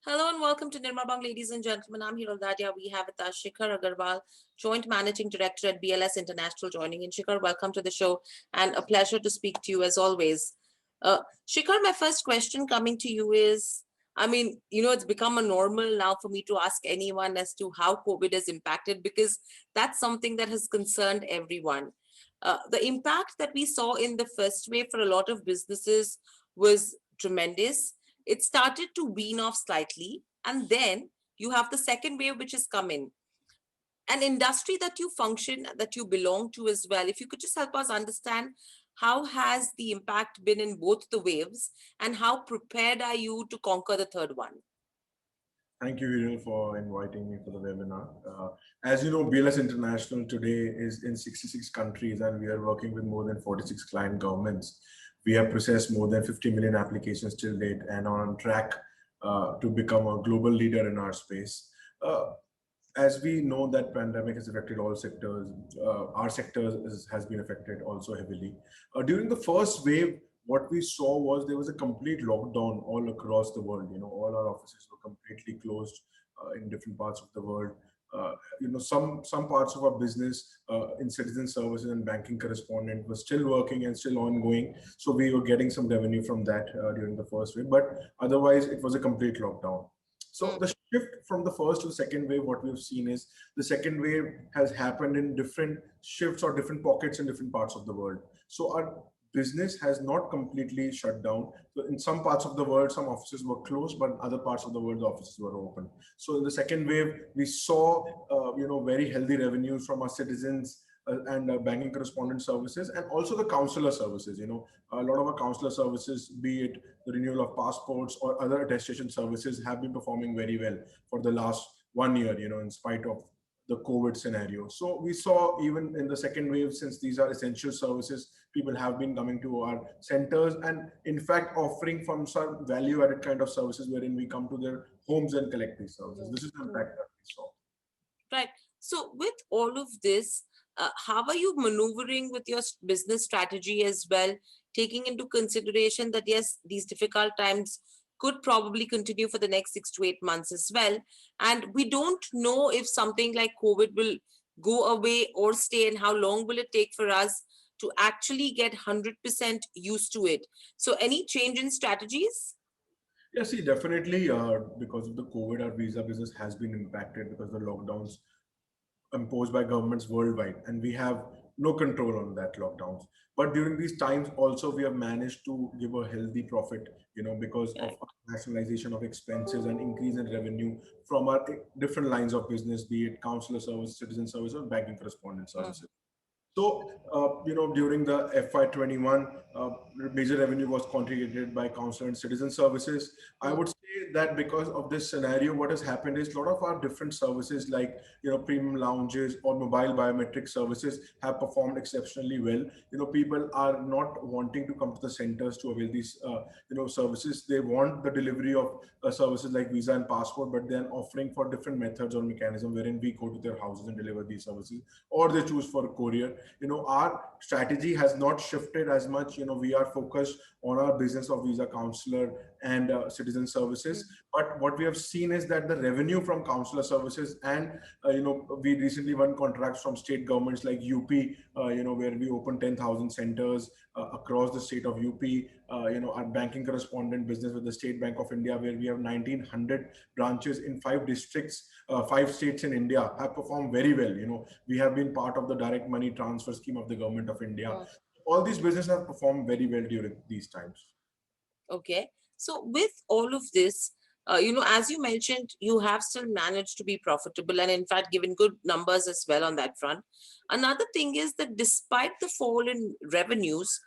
Hello and welcome to Nirma Bang, ladies and gentlemen. I'm Hiral Dadia. We have with us Shikhar Aggarwal, Joint Managing Director at BLS International, joining in. Shikhar, welcome to the show and a pleasure to speak to you as always. Shikhar, my first question coming to you is, it's become a normal now for me to ask anyone as to how COVID has impacted because that's something that has concerned everyone. The impact that we saw in the first wave for a lot of businesses was tremendous. It started to wean off slightly, and then you have the second wave which is coming. An industry that you function, that you belong to as well. If you could just help us understand how has the impact been in both the waves, and how prepared are you to conquer the third one? Thank you, Hiral, for inviting me for the webinar. As you know, BLS International today is in 66 countries and we are working with more than 46 client governments. We have processed more than 50 million applications till date and are on track to become a global leader in our space. Uh, as we know that pandemic has affected all sectors, our sector has been affected also heavily. During the first wave, what we saw was there was a complete lockdown all across the world. All our offices were completely closed in different parts of the world. Some parts of our business in citizen services and banking correspondent was still working and still ongoing. So we were getting some revenue from that during the first wave, but otherwise it was a complete lockdown. So the shift from the first to the second wave, what we've seen is the second wave has happened in different shifts or different pockets in different parts of the world. So our business has not completely shut down. So in some parts of the world, some offices were closed, but in other parts of the world, the offices were open. So in the second wave, we saw, very healthy revenues from our citizens and banking correspondent services, and also the counselor services. A lot of our counselor services, be it the renewal of passports or other attestation services, have been performing very well for the last 1 year, in spite of the COVID scenario. So we saw even in the second wave, since these are essential services, people have been coming to our centers and in fact offering from some value added kind of services wherein we come to their homes and collect these services. This is the impact that we saw. Right. So, with all of this, how are you maneuvering with your business strategy as well, taking into consideration that yes, these difficult times could probably continue for the next 6 to 8 months as well, and we don't know if something like COVID will go away or stay, and how long will it take for us to actually get 100% used to it. So, any change in strategies? Yeah, see, definitely because of the COVID, our visa business has been impacted because the lockdowns imposed by governments worldwide, and we have no control on that lockdowns. But during these times, also we have managed to give a healthy profit, because of Right. rationalization of expenses and increase in revenue from our different lines of business, be it counselor service, citizen service, or banking correspondent services. So, during the FY21, major revenue was contributed by consular and citizen services. I would say that because of this scenario, what has happened is a lot of our different services like, premium lounges or mobile biometric services have performed exceptionally well. People are not wanting to come to the centers to avail these, services. They want the delivery of services like visa and passport, but then offering for different methods or mechanism wherein we go to their houses and deliver these services, or they choose for courier. Our strategy has not shifted as much. We are focused on our business of visa counselor and citizen services. But what we have seen is that the revenue from counselor services and we recently won contracts from state governments like UP, where we opened 10,000 centers across the state of UP. Our banking correspondent business with the State Bank of India, where we have 1,900 branches in 5 districts, 5 states in India, have performed very well. We have been part of the direct money transfer scheme of the government of India. All these businesses have performed very well during these times. Okay. So with all of this, as you mentioned, you have still managed to be profitable and in fact given good numbers as well on that front. Another thing is that despite the fall in revenues,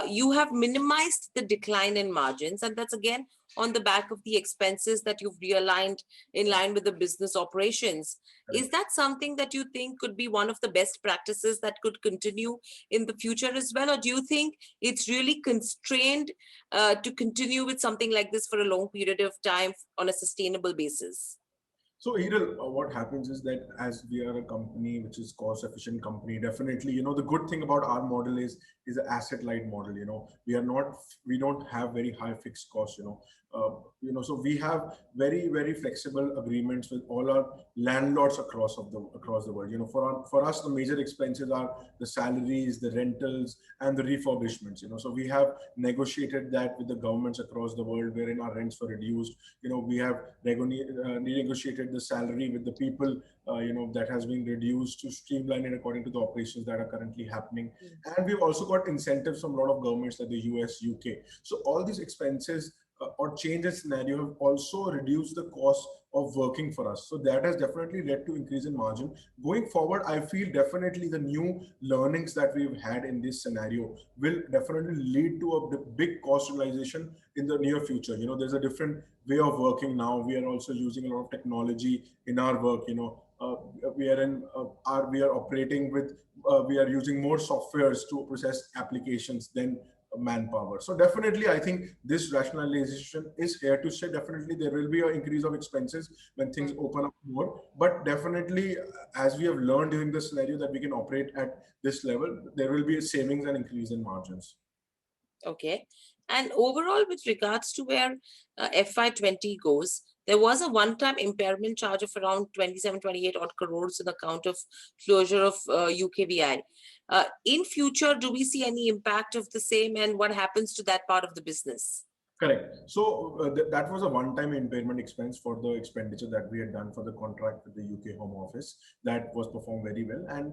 you have minimized the decline in margins, and that's again on the back of the expenses that you've realigned in line with the business operations. Is that something that you think could be one of the best practices that could continue in the future as well, or do you think it's really constrained to continue with something like this for a long period of time on a sustainable basis? So, Hiral, what happens is that as we are a company which is cost efficient company, definitely, the good thing about our model is an asset light model. We don't have very high fixed costs. So we have very flexible agreements with all our landlords across the world. For us, the major expenses are the salaries, the rentals, and the refurbishments. So we have negotiated that with the governments across the world, wherein our rents were reduced. We have renegotiated the salary with the people, that has been reduced to streamline it according to the operations that are currently happening. Mm. And we've also got incentives from a lot of governments like the US, UK. So all these expenses or change in scenario have also reduced the cost of working for us. So that has definitely led to increase in margin. Going forward, I feel definitely the new learnings that we've had in this scenario will definitely lead to a big cost realization in the near future. There's a different way of working now. We are also using a lot of technology in our work. We are operating with we are using more softwares to process applications than manpower. So definitely, I think this rationalization is here to stay. Definitely, there will be an increase of expenses when things Mm. open up more. But definitely, as we have learned during the scenario that we can operate at this level, there will be a savings and increase in margins. Okay. And overall, with regards to where FY20 goes, there was a one-time impairment charge of around 27, 28 odd crores on account of closure of UKVI. In future, do we see any impact of the same, and what happens to that part of the business? Correct. So that was a one-time impairment expense for the expenditure that we had done for the contract with the UK Home Office. That was performed very well, and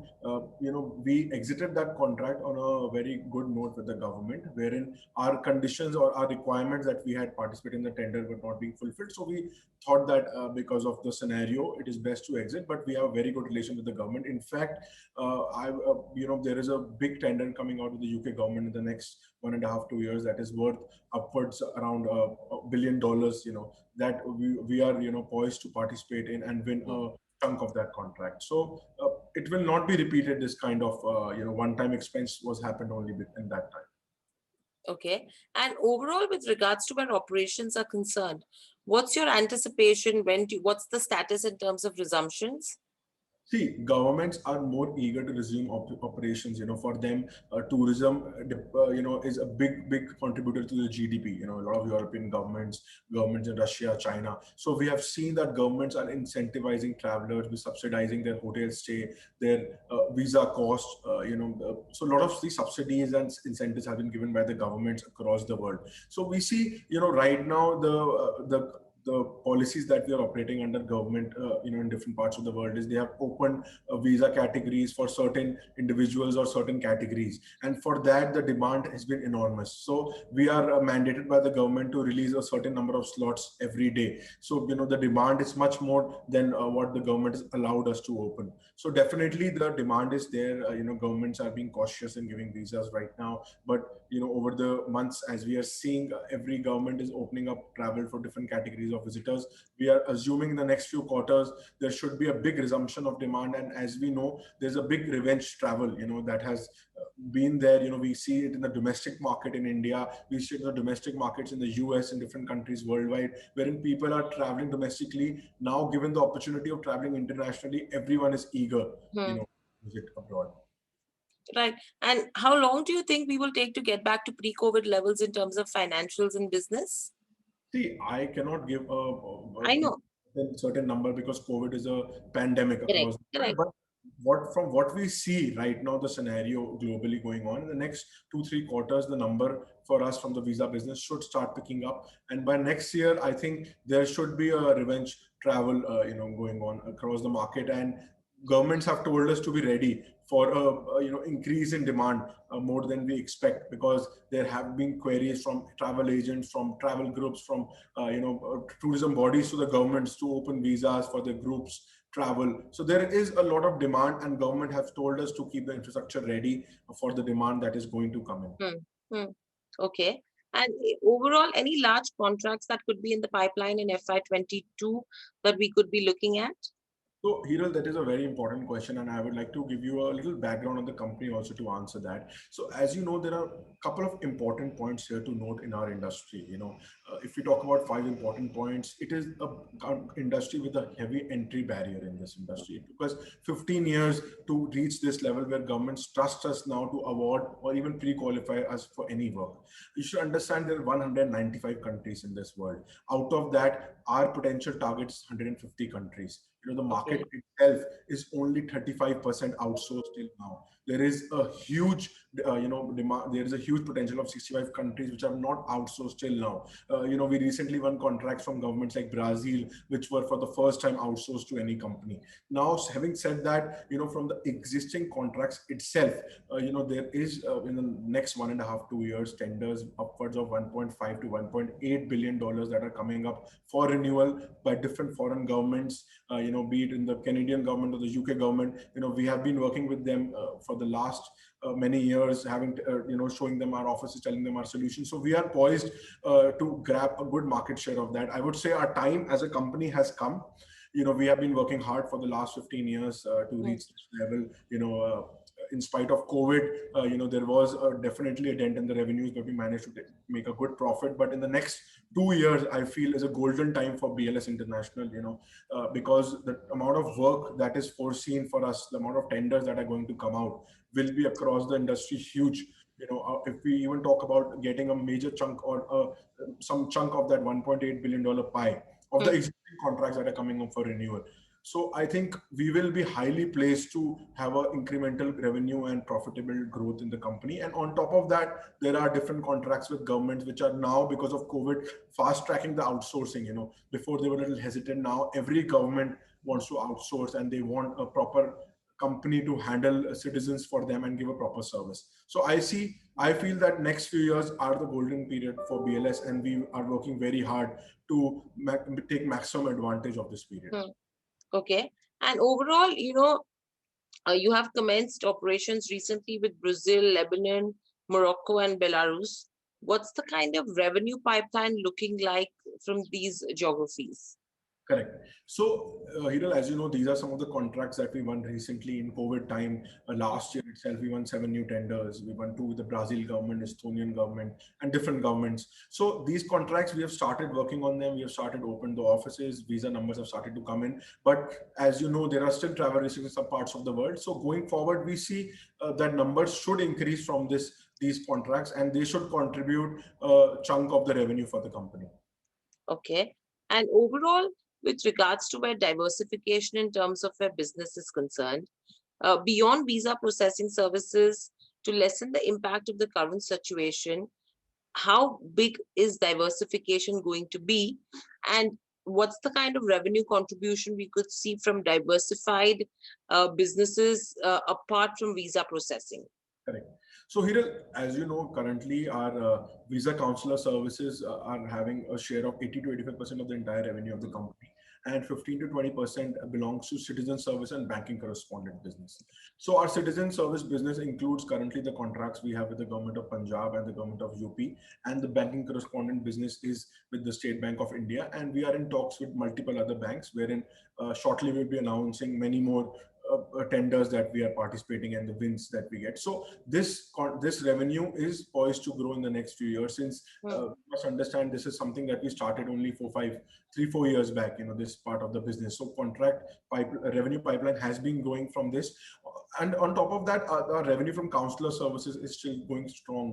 we exited that contract on a very good note with the government, wherein our conditions or our requirements that we had participated in the tender were not being fulfilled. So we thought that because of the scenario, it is best to exit. But we have a very good relation with the government. In fact, there is a big tender coming out of the UK government in the next 1.5 to 2 years that is worth upwards around $1 billion, that we are, poised to participate in and win a chunk of that contract. So it will not be repeated. This kind of, one-time expense was happened only in that time. Okay. And overall, with regards to where operations are concerned, what's your anticipation? What's the status in terms of resumptions? See, governments are more eager to resume operations. For them, tourism, is a big contributor to the GDP. A lot of European governments in Russia, China. So we have seen that governments are incentivizing travelers, with subsidizing their hotel stay, their visa costs. So a lot of these subsidies and incentives have been given by the governments across the world. So we see, right now the policies that we are operating under government, in different parts of the world, is they have opened visa categories for certain individuals or certain categories, and for that the demand has been enormous. So we are mandated by the government to release a certain number of slots every day. So the demand is much more than what the government has allowed us to open. So definitely the demand is there. Governments are being cautious in giving visas right now, but over the months, as we are seeing, every government is opening up travel for different categories of visitors. We are assuming in the next few quarters there should be a big resumption of demand, and as we know, there's a big revenge travel that has been there. We see it in the domestic market in India, we see it in the domestic markets in the US, in different countries worldwide, wherein people are traveling domestically. Now, given the opportunity of traveling internationally, everyone is eager, Hmm. to visit abroad. Right. And how long do you think we will take to get back to pre-COVID levels in terms of financials and business? See, I cannot give I know. a certain number because COVID is a pandemic Correct. across the world. Correct. But from what we see right now, the scenario globally going on in the next 2-3 quarters, the number for us from the visa business should start picking up. And by next year, I think there should be a revenge travel, going on across the market. And governments have told us to be ready for a increase in demand more than we expect, because there have been queries from travel agents, from travel groups, from tourism bodies to the governments to open visas for the groups travel. So there is a lot of demand, and government has told us to keep the infrastructure ready for the demand that is going to come in. Hmm. Hmm. Okay. And overall, any large contracts that could be in the pipeline in FY22 that we could be looking at? So, Hiral, that is a very important question, and I would like to give you a little background on the company also to answer that. So, as you know, there are a couple of important points here to note in our industry. If we talk about five important points, it is a industry with a heavy entry barrier in this industry. It took us 15 years to reach this level where governments trust us now to award or even pre-qualify us for any work. You should understand there are 195 countries in this world. Out of that, our potential target is 150 countries. The market Okay. itself is only 35% outsourced till now. There is a huge demand. There is a huge potential of 65 countries which are not outsourced till now. We recently won contracts from governments like Brazil, which were for the first time outsourced to any company. Now, having said that, from the existing contracts itself, there is in the next 1.5 2 years tenders upwards of 1.5 to 1.8 billion dollars that are coming up for renewal by different foreign governments, be it in the Canadian government or the UK government. We have been working with them for the last many years, having showing them our offices, telling them our solutions. So we are poised to grab a good market share of that. I would say our time as a company has come. We have been working hard for the last 15 years to Hmm. reach this level. In spite of COVID, there was definitely a dent in the revenues, but we managed to make a good profit. But in the next 2 years, I feel is a golden time for BLS International, because the amount of work that is foreseen for us, the amount of tenders that are going to come out will be across the industry huge. If we even talk about getting a major chunk or some chunk of that $1.8 billion pie of the Hmm. existing contracts that are coming up for renewal. So I think we will be highly placed to have a incremental revenue and profitable growth in the company. And on top of that, there are different contracts with governments which are now, because of COVID, fast tracking the outsourcing. Before they were a little hesitant. Now every government wants to outsource and they want a proper company to handle citizens for them and give a proper service. So I feel that next few years are the golden period for BLS, and we are working very hard to take maximum advantage of this period. Hmm. Okay. And overall, you have commenced operations recently with Brazil, Lebanon, Morocco, and Belarus. What's the kind of revenue pipeline looking like from these geographies? Correct. So, Hiral, as you know, these are some of the contracts that we won recently in COVID time. Last year itself, we won 7 new tenders. We won two with the Brazil government, Estonian government, and different governments. So these contracts, we have started working on them. We have started open the offices. Visa numbers have started to come in. But as you know, there are still travel restrictions in some parts of the world. So going forward, we see that numbers should increase from these contracts, and they should contribute a chunk of the revenue for the company. Okay. And overall, with regards to where diversification in terms of where business is concerned, beyond visa processing services to lessen the impact of the current situation, how big is diversification going to be? And what's the kind of revenue contribution we could see from diversified businesses apart from visa processing? Correct. So, Hiral, as you know, currently our visa counselor services are having a share of 80 to 85% of the entire revenue of the company, and 15 to 20% belongs to citizen service and banking correspondent business. So, our citizen service business includes currently the contracts we have with the government of Punjab and the government of UP, and the banking correspondent business is with the State Bank of India, and we are in talks with multiple other banks, wherein shortly we'll be announcing many more tenders that we are participating and the wins that we get. So this revenue is poised to grow in the next few years, since Hmm. you must understand this is something that we started only 3 4 years back. This part of the business. So revenue pipeline has been growing from this, and on top of that, our revenue from counselor services is still going strong.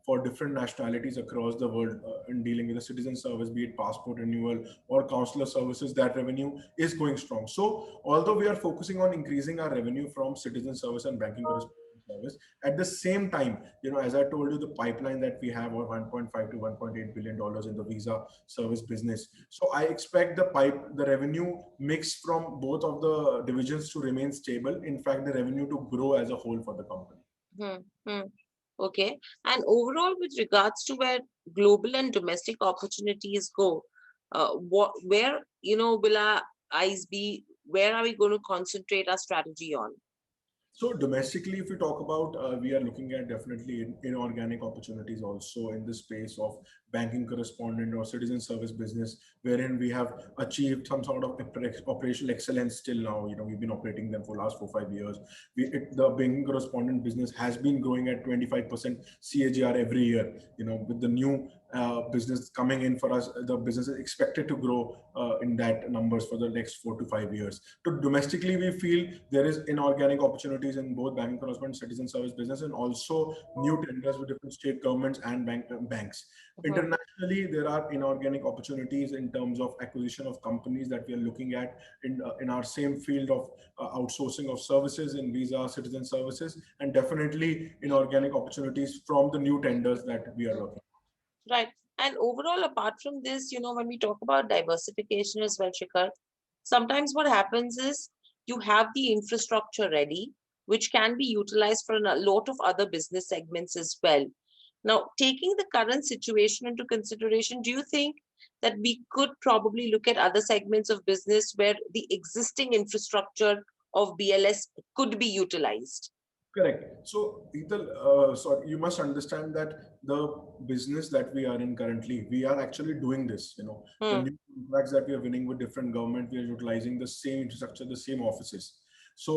For different nationalities across the world, in dealing with the citizen service, be it passport renewal or counselor services, that revenue is going strong. So although we are focusing on increasing our revenue from citizen service and banking correspondent service, at the same time, as I told you, the pipeline that we have of 1.5 to 1.8 billion dollars in the visa service business. So I expect the revenue mix from both of the divisions to remain stable. In fact, the revenue to grow as a whole for the company. Hmm. Hmm. Okay. And overall, with regards to where global and domestic opportunities go, where, will our eyes be? Where are we going to concentrate our strategy on? So domestically, if we talk about, we are looking at definitely inorganic opportunities also in the space of banking correspondent or citizen service business, wherein we have achieved some sort of operational excellence till now. We've been operating them for last 4 5 years. The banking correspondent business has been growing at 25% CAGR every year. With the new business coming in for us, the business is expected to grow in that numbers for the next 4 to 5 years. So domestically, we feel there is inorganic opportunities in both banking correspondent, citizen service business, and also new tenders with different state governments and banks. Mhm. Internationally, there are inorganic opportunities in terms of acquisition of companies that we are looking at in our same field of outsourcing of services in visa citizen services, and definitely inorganic opportunities from the new tenders that we are looking. Right. And overall, apart from this, when we talk about diversification as well, Shikhar, sometimes what happens is you have the infrastructure ready, which can be utilized for a lot of other business segments as well. Now, taking the current situation into consideration, do you think that we could probably look at other segments of business where the existing infrastructure of BLS could be utilized? Correct. So, Ethel, so you must understand that the business that we are in currently, we are actually doing this. The Hmm. new contracts that we are winning with different government, we are utilizing the same infrastructure, the same offices. So,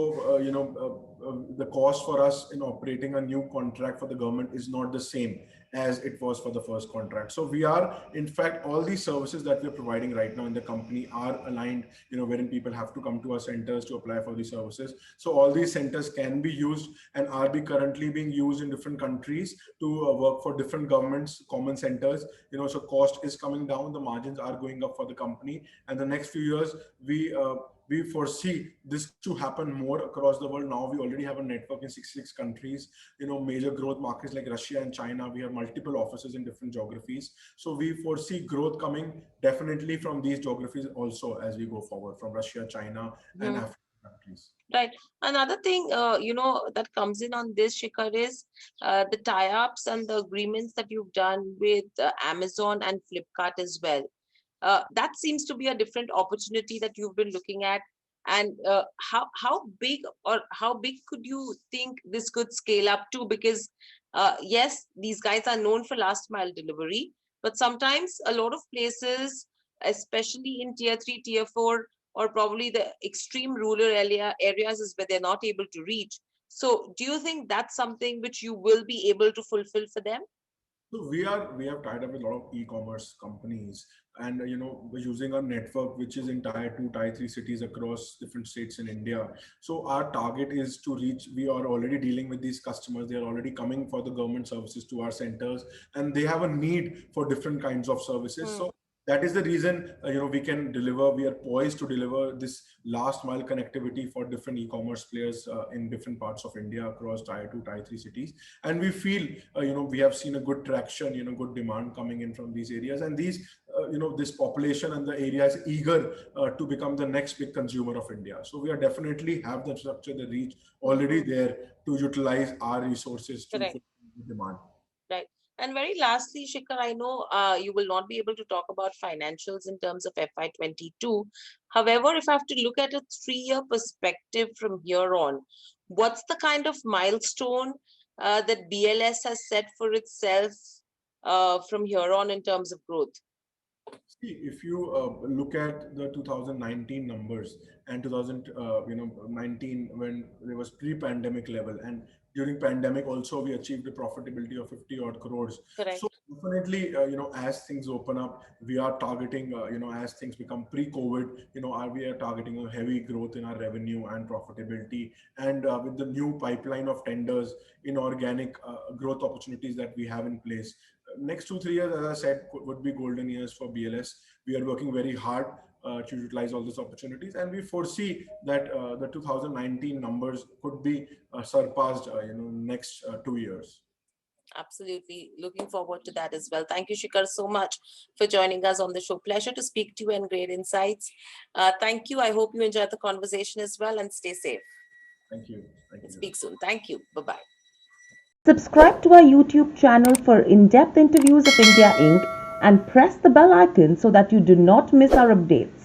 the cost for us in operating a new contract for the government is not the same as it was for the first contract. So, we are, in fact, all these services that we are providing right now in the company are aligned, wherein people have to come to our centers to apply for these services. So, all these centers can be used and are currently being used in different countries to work for different governments, common centers. So cost is coming down, the margins are going up for the company, and the next few years we foresee this to happen more across the world. Now we already have a network in 66 countries. Major growth markets like Russia and China, we have multiple offices in different geographies. So we foresee growth coming definitely from these geographies also as we go forward, from Russia, China, and Hmm. African countries. Right. Another thing, that comes in on this, Shikhar, is the tie-ups and the agreements that you've done with Amazon and Flipkart as well. That seems to be a different opportunity that you've been looking at. And how big could you think this could scale up to? Because yes, these guys are known for last mile delivery, but sometimes a lot of places, especially in tier 3, tier 4, or probably the extreme rural areas is where they're not able to reach. So do you think that's something which you will be able to fulfill for them? So we have tied up with a lot of e-commerce companies, and we're using our network, which is in tier 2, tier 3 cities across different states in India. So our target is to reach. We are already dealing with these customers. They are already coming for the government services to our centers, and they have a need for different kinds of services. Hmm. So that is the reason we can deliver. We are poised to deliver this last mile connectivity for different e-commerce players in different parts of India across tier 2, tier 3 cities. And we feel we have seen a good traction, good demand coming in from these areas, and this population and the area is eager to become the next big consumer of India. So we are definitely have the structure, the reach already Mhm. there to utilize our resources to Correct. fulfill the demand. Right. And very lastly, Shikhar, I know you will not be able to talk about financials in terms of FY22. However, if I have to look at a 3-year perspective from here on, what's the kind of milestone that BLS has set for itself from here on in terms of growth? See, if you look at the 2019 numbers and 2019 when there was pre-pandemic level, and during pandemic also we achieved a profitability of 50 odd crores. So Correct. definitely, as things open up, we are targeting, as things become pre-COVID, we are targeting a heavy growth in our revenue and profitability, and with the new pipeline of tenders, inorganic growth opportunities that we have in place. Next 2 3 years, as I said, would be golden years for BLS. We are working very hard to utilize all these opportunities, and we foresee that the 2019 numbers could be surpassed, next 2 years. Absolutely. Looking forward to that as well. Thank you, Shikhar, so much for joining us on the show. Pleasure to speak to you and great insights. Thank you. I hope you enjoyed the conversation as well and stay safe. Thank you. Speak soon. Thank you. Bye bye. Subscribe to our YouTube channel for in depth interviews of India Inc. and press the bell icon so that you do not miss our updates.